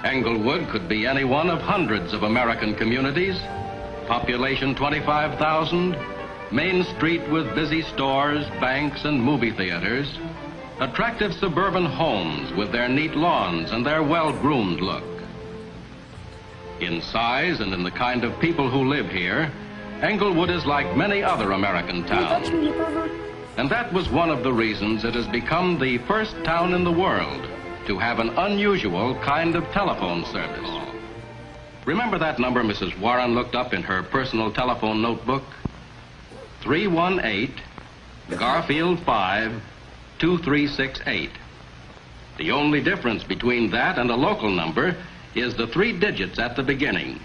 Englewood could be any one of hundreds of American communities, population 25,000, Main Street with busy stores, banks, and movie theaters, attractive suburban homes with their neat lawns and their well-groomed look. In size and in the kind of people who live here, Englewood is like many other American towns. And that was one of the reasons it has become the first town in the world to have an unusual kind of telephone service. Remember that number Mrs. Warren looked up in her personal telephone notebook? 318 Garfield 5 2368. The only difference between that and a local number is the 3 digits at the beginning.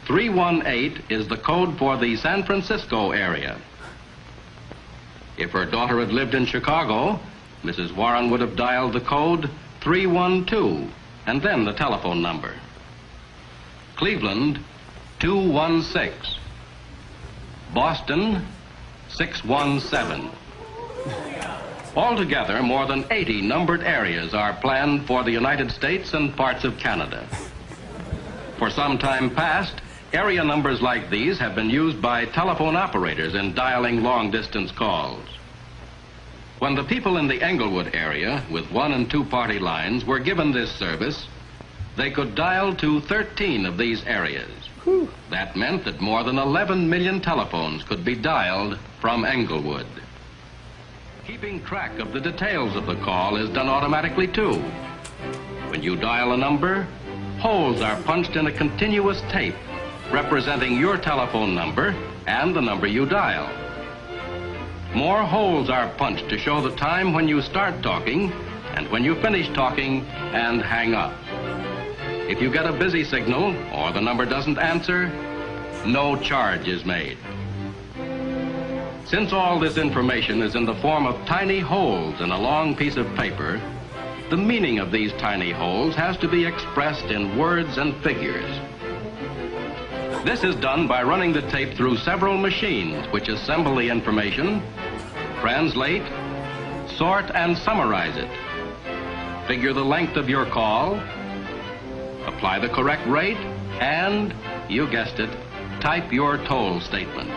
318 is the code for the San Francisco area. If her daughter had lived in Chicago, Mrs. Warren would have dialed the code 312 and then the telephone number. Cleveland, 216. Boston, 617. Altogether, more than 80 numbered areas are planned for the United States and parts of Canada. For some time past, area numbers like these have been used by telephone operators in dialing long-distance calls. When the people in the Englewood area with 1- and 2-party lines were given this service, they could dial to 13 of these areas. That meant that more than 11 million telephones could be dialed from Englewood. Keeping track of the details of the call is done automatically, too. When you dial a number, holes are punched in a continuous tape representing your telephone number and the number you dial. More holes are punched to show the time when you start talking and when you finish talking and hang up. If you get a busy signal or the number doesn't answer, no charge is made. Since all this information is in the form of tiny holes in a long piece of paper, the meaning of these tiny holes has to be expressed in words and figures. This is done by running the tape through several machines which assemble the information, translate, sort, and summarize it. Figure the length of your call, apply the correct rate, and, you guessed it, type your toll statement.